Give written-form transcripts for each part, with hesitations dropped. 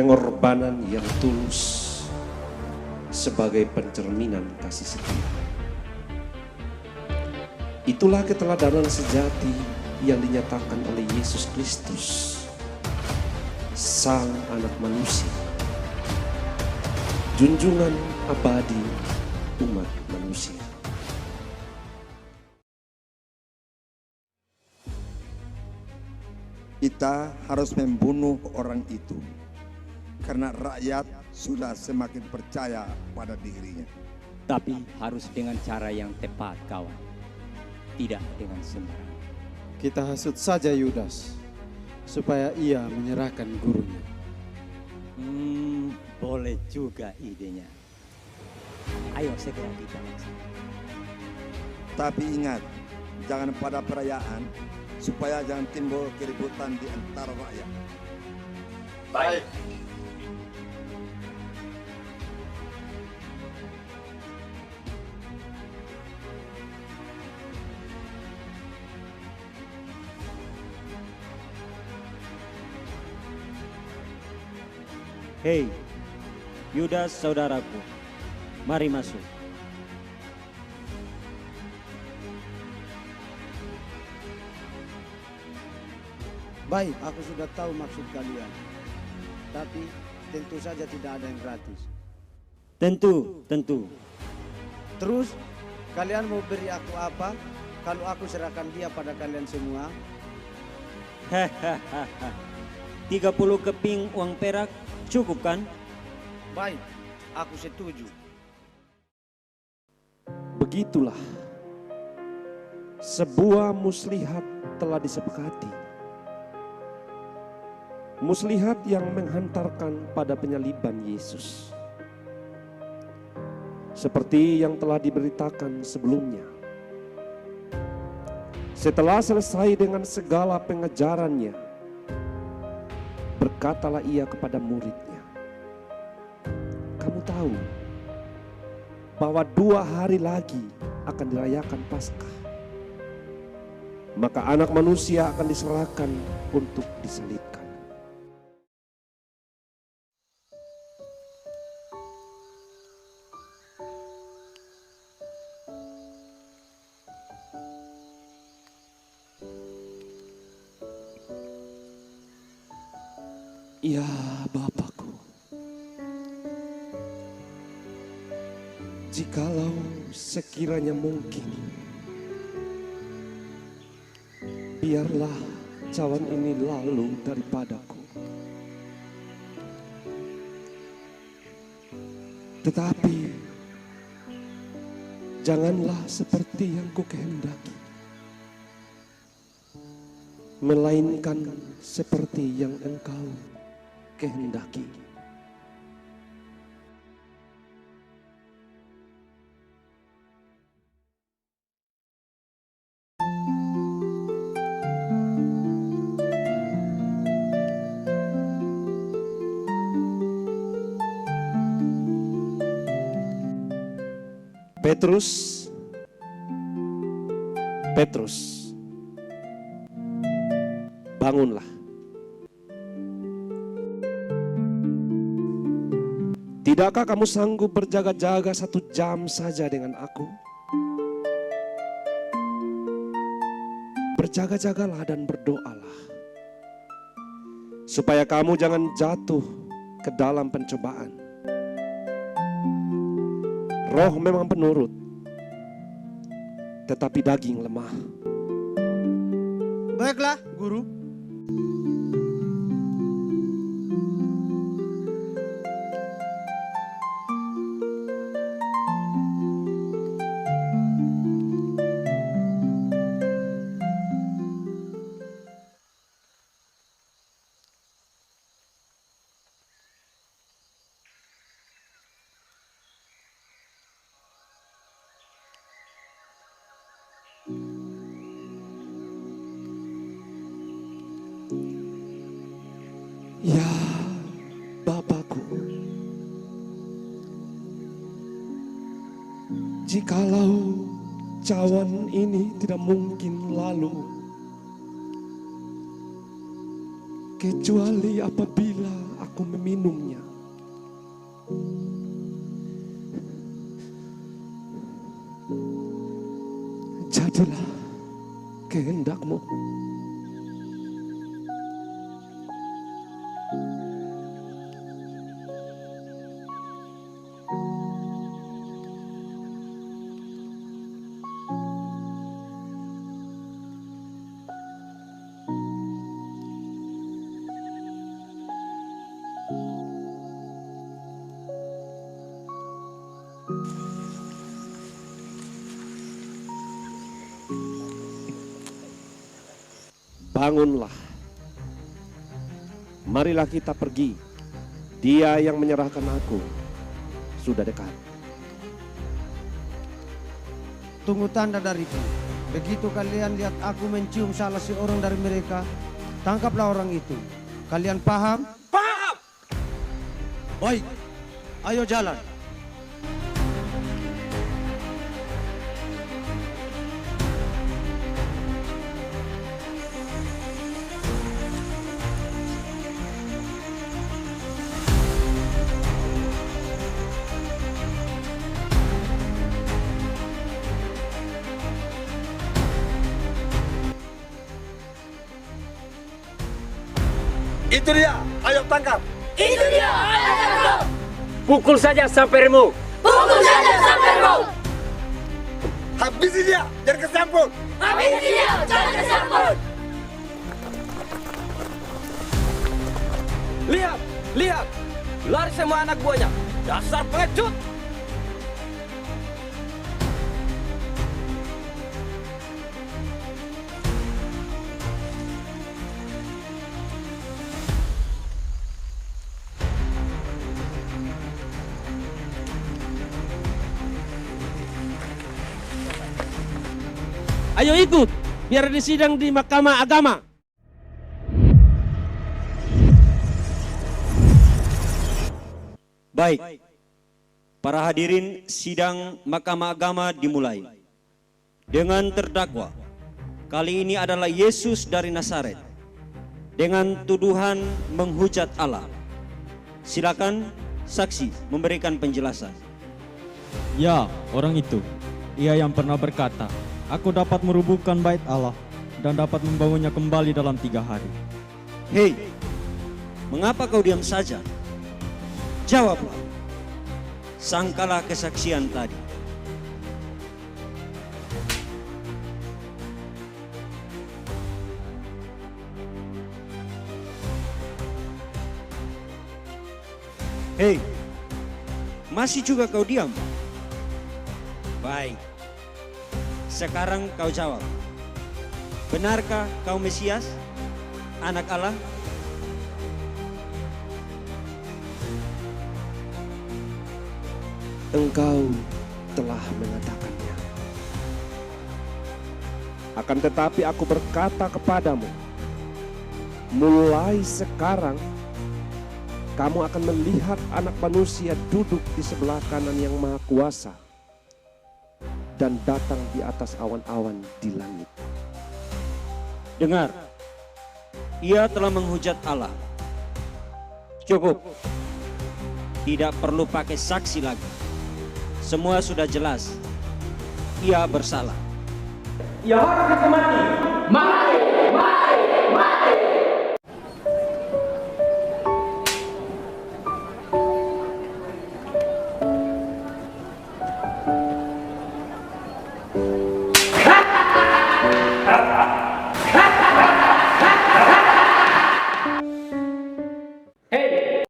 pengorbanan yang tulus sebagai pencerminan kasih setia. Itulah keteladanan sejati yang dinyatakan oleh Yesus Kristus, Sang Anak Manusia, junjungan abadi umat manusia. Kita harus membunuh orang itu karena rakyat sudah semakin percaya pada dirinya. Tapi harus dengan cara yang tepat, kawan. Tidak dengan sembarangan. Kita hasut saja Yudas supaya ia menyerahkan gurunya. Boleh juga idenya. Ayo segera kita laksanakan. Tapi ingat, jangan pada perayaan supaya jangan timbul keributan di antara rakyat. Baik. Hei, Yudas saudaraku, mari masuk. Baik, aku sudah tahu maksud kalian. Tapi tentu saja tidak ada yang gratis. Tentu. Terus, kalian mau beri aku apa kalau aku serahkan dia pada kalian semua? 30 keping uang perak cukup kan? Baik, aku setuju. Begitulah sebuah muslihat telah disepakati. Muslihat yang menghantarkan pada penyaliban Yesus. Seperti yang telah diberitakan sebelumnya. Setelah selesai dengan segala pengejarannya, berkatalah ia kepada muridnya, "Kamu tahu bahwa 2 hari lagi akan dirayakan Paskah. Maka Anak Manusia akan diserahkan untuk disalibkan." Ya Bapakku, jikalau sekiranya mungkin, biarlah cawan ini lalu daripadaku. Tetapi janganlah seperti yang kukehendaki, melainkan seperti yang Engkau kehendaki. Petrus, bangunlah. Tidakkah kamu sanggup berjaga-jaga 1 jam saja dengan aku? Berjaga-jagalah dan berdoalah, supaya kamu jangan jatuh ke dalam pencobaan. Roh memang penurut, tetapi daging lemah. Baiklah, Guru. Ya Bapakku, jikalau cawan ini tidak mungkin lalu, kecuali apabila aku meminumnya. Jadilah kehendak-Mu. Bangunlah, marilah kita pergi. Dia yang menyerahkan aku sudah dekat. Tunggu tanda dariku. Begitu kalian lihat aku mencium salah seorang dari mereka, tangkaplah orang itu. Kalian paham? Paham! Baik, ayo jalan. Itu dia, ayo tangkap. Itu dia, ayo tangkap. Pukul saja sampai remuk. Pukul saja sampai remuk. Habisi dia, jangan kesampun. Habisi dia, jangan kesampun. Lihat, lihat, lari semua anak buahnya. Dasar pengecut. Ayo ikut, biar disidang di Mahkamah Agama. Baik, para hadirin sidang Mahkamah Agama dimulai. Dengan terdakwa, kali ini adalah Yesus dari Nazaret, dengan tuduhan menghujat Allah. Silakan saksi memberikan penjelasan. Ya, orang itu. Ia yang pernah berkata, aku dapat merubuhkan bait Allah dan dapat membangunnya kembali dalam 3 hari. Hei, mengapa kau diam saja? Jawablah. Sangkalah kesaksian tadi. Hei, masih juga kau diam? Baik. Sekarang kau jawab. Benarkah kau Mesias, anak Allah? Engkau telah mengatakannya. Akan tetapi aku berkata kepadamu, mulai sekarang kamu akan melihat Anak Manusia duduk di sebelah kanan Yang Maha Kuasa dan datang di atas awan-awan di langit. Dengar, ia telah menghujat Allah. Cukup. Tidak perlu pakai saksi lagi. Semua sudah jelas. Ia bersalah. Ia harus dihukum mati. Mati, mati, mati. Hei,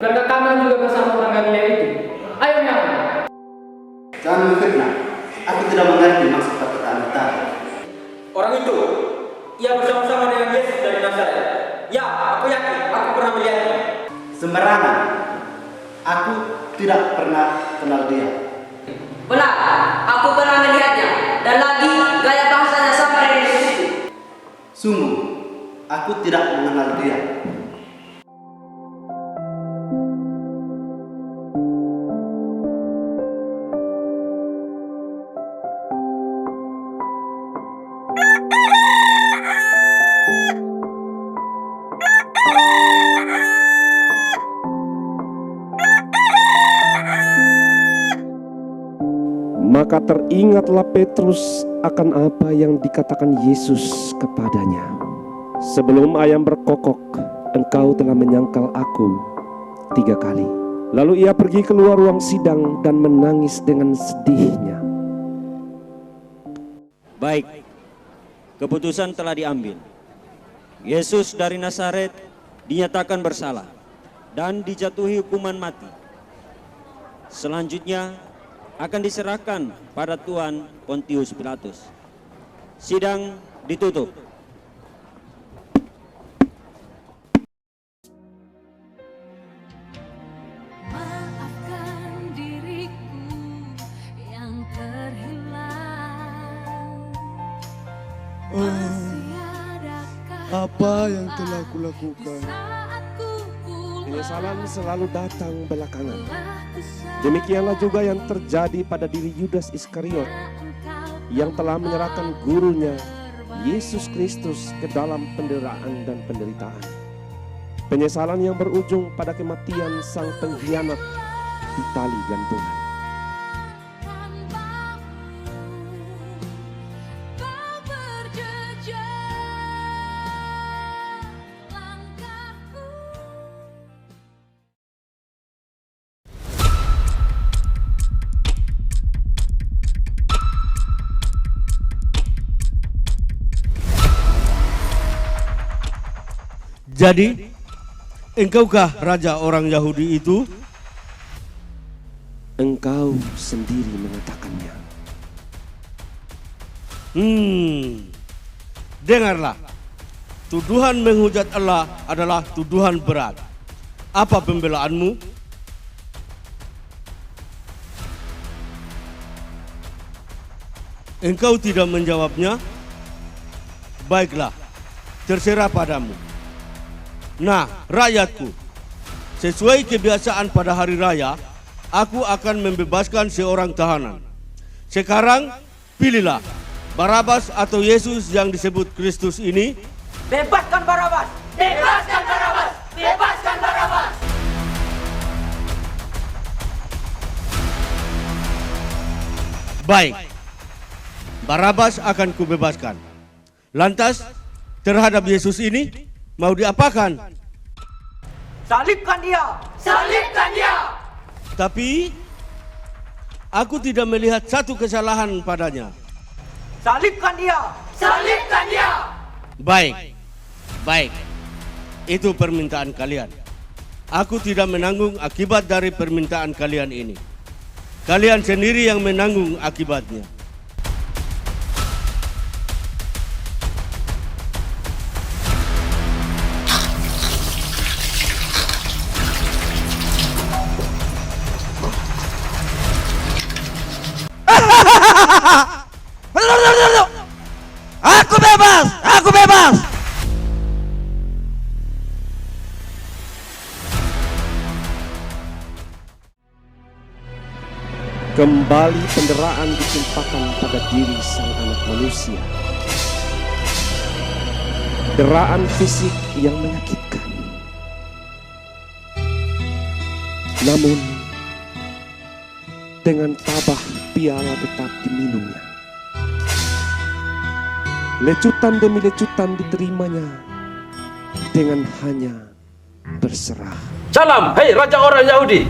bukankah kamu juga bersama orang Galilea itu? Ayo nyala. Jangan memfitnah. Aku tidak mengerti maksud perkataan tadi. Orang itu, ia bersama-sama dengan Yesus dari Nazaret. Ya, aku yakin, aku pernah melihatnya. Sembarangan. Aku tidak pernah kenal dia. Benar, aku pernah melihatnya. Dan lagi gaya bahasanya sama dengan Yesus itu. Sungguh, aku tidak mengenal dia. Maka teringatlah Petrus akan apa yang dikatakan Yesus kepadanya. Sebelum ayam berkokok, engkau telah menyangkal aku 3 kali. Lalu ia pergi keluar ruang sidang dan menangis dengan sedihnya. Baik, keputusan telah diambil. Yesus dari Nazaret dinyatakan bersalah dan dijatuhi hukuman mati. Selanjutnya akan diserahkan pada Tuan Pontius Pilatus. Sidang ditutup. Maafkan diriku yang terhilang. Masih adakah Apa yang telah kulakukan? saat ku Penyesalan selalu datang belakangan. Demikianlah juga yang terjadi pada diri Yudas Iskariot yang telah menyerahkan gurunya Yesus Kristus ke dalam penderitaan dan penderitaan. Penyesalan yang berujung pada kematian sang pengkhianat di tali gantungan. Jadi, engkaukah raja orang Yahudi itu? Engkau sendiri mengatakannya. Dengarlah. Tuduhan menghujat Allah adalah tuduhan berat. Apa pembelaanmu? Engkau tidak menjawabnya? Baiklah, terserah padamu. Nah, rakyatku, sesuai kebiasaan pada hari raya, aku akan membebaskan seorang tahanan. Sekarang, pilihlah Barabas atau Yesus yang disebut Kristus ini. Bebaskan Barabas! Bebaskan Barabas! Bebaskan Barabas! Baik, Barabas akan kubebaskan. Lantas, terhadap Yesus ini, mau diapakan? Salibkan dia! Salibkan dia! Tapi, aku tidak melihat satu kesalahan padanya. Salibkan dia! Salibkan dia! Baik, baik. Itu permintaan kalian. Aku tidak menanggung akibat dari permintaan kalian ini. Kalian sendiri yang menanggung akibatnya. Aku bebas! Aku bebas! Kembali penderitaan ditimpakan pada diri sang anak manusia. Deraan fisik yang menyakitkan. Namun, dengan tabah piala tetap diminumnya. Lecutan demi lecutan diterimanya dengan hanya berserah. Salam, hei raja orang Yahudi.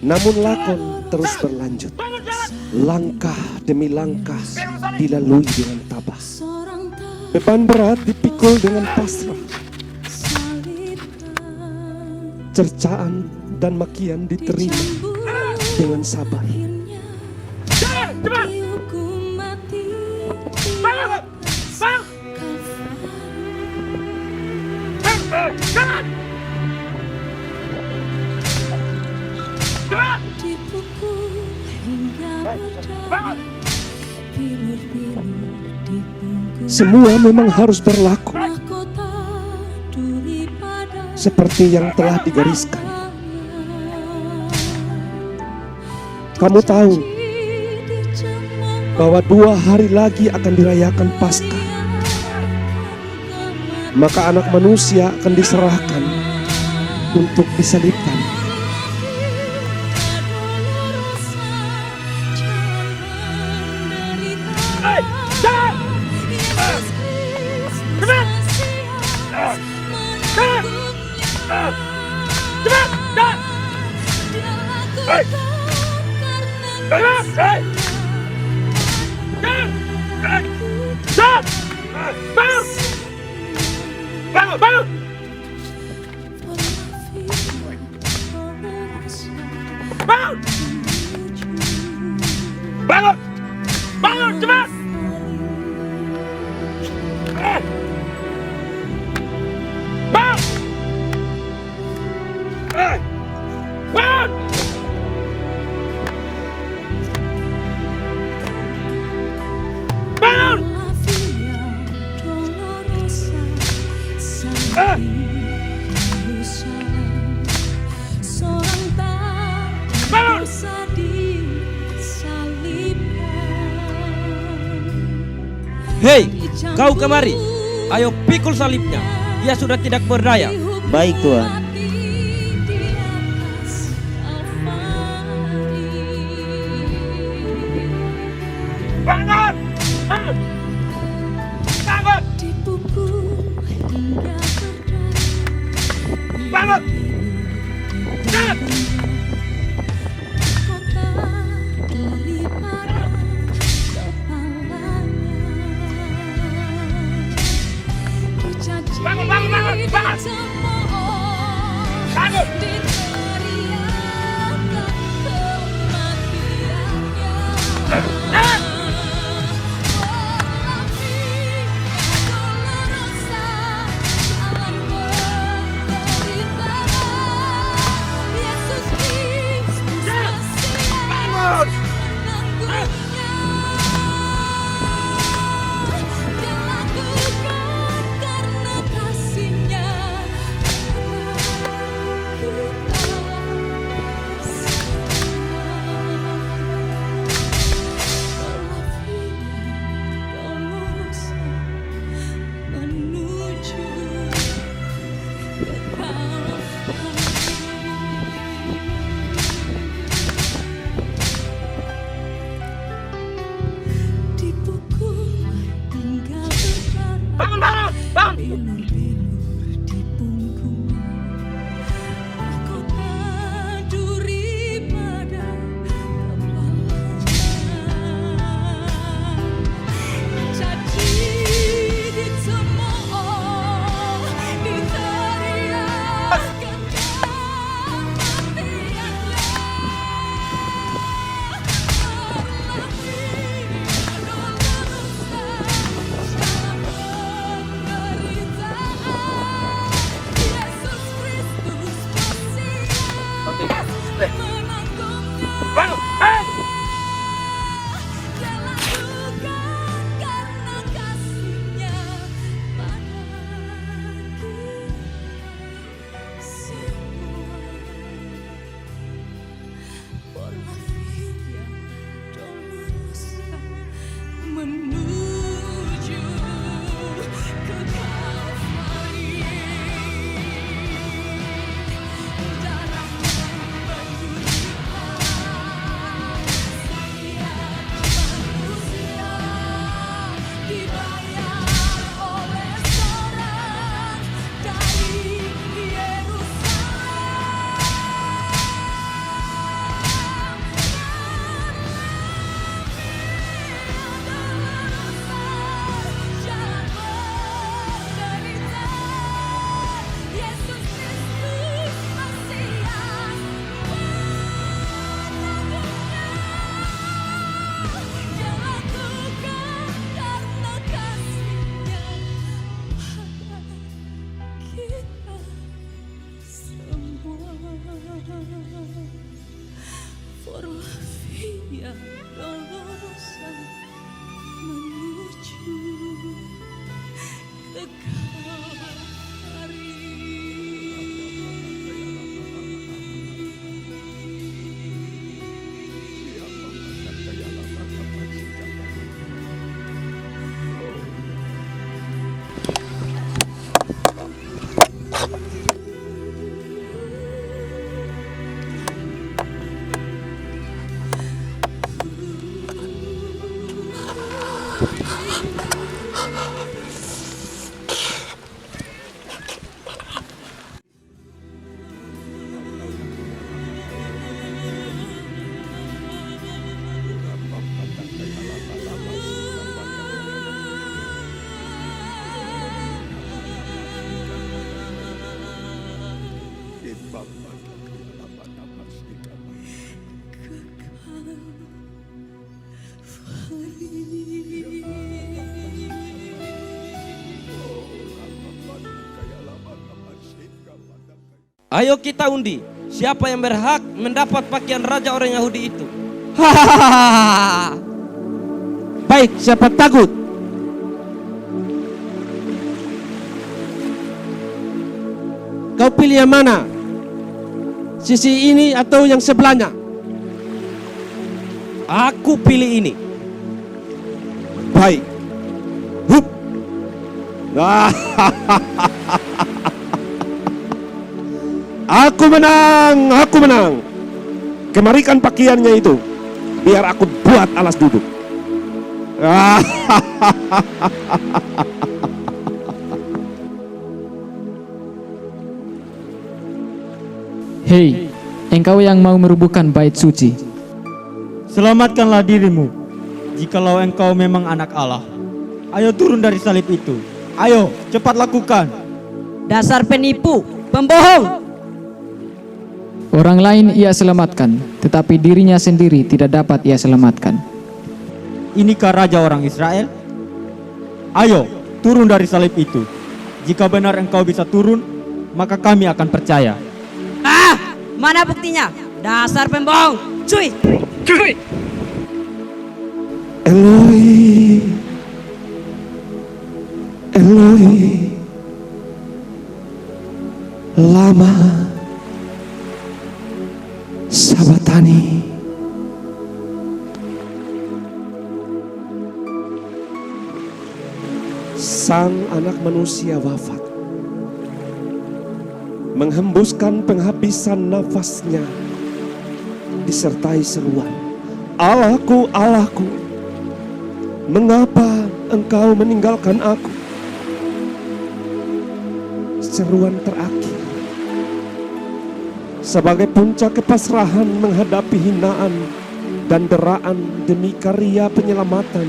Namun lakon terus berlanjut. Langkah demi langkah dilalui dengan tabah. Beban berat dipikul dengan pasrah. Cercaan dan makian diterima dengan sabar. Dipukul hingga berdarah, bilur-bilur di punggung Semua memang harus berlaku mahkota duri pada seperti yang telah digariskan. Kamu tahu bahwa 2 hari lagi akan dirayakan Paskah. Maka anak manusia akan diserahkan untuk disalibkan. Hei, kau kemari. Ayo pikul salibnya. Ia sudah tidak berdaya. Baik Tuhan. Bangun! Bangun! dipukul hingga berdarah, Bangun! kota duri pada kepalanya. Dicaci, Bangun, bangun, bangun, bangun! dicemooh, Bangun! diteriakkan kematiannya. Ayo kita undi, siapa yang berhak mendapat pakaian raja orang Yahudi itu? Hahaha. Baik, siapa takut? Kau pilih yang mana? Sisi ini atau yang sebelahnya? Aku pilih ini. Baik. Hup. Aku menang, aku menang. Kemarikan pakaiannya itu, biar aku buat alas duduk. Hei, engkau yang mau merubuhkan bait suci. Selamatkanlah dirimu, jikalau engkau memang anak Allah. Ayo turun dari salib itu. Ayo, cepat lakukan. Dasar penipu, pembohong. Orang lain ia selamatkan, tetapi dirinya sendiri tidak dapat ia selamatkan. Inikah raja orang Israel? Ayo, turun dari salib itu. Jika benar engkau bisa turun, maka kami akan percaya. Ah, mana buktinya? Dasar pembohong. Cuy. Eloi, Eloi, lama sabatani. Sang anak manusia wafat, menghembuskan penghabisan nafasnya, disertai seruan, Allahku, Allahku, mengapa engkau meninggalkan aku? Seruan terakhir sebagai puncak kepasrahan menghadapi hinaan dan deraan demi karya penyelamatan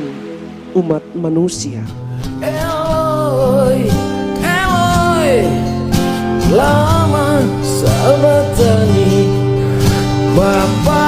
umat manusia. Eloi, Eloi, lama sabatani, Bapa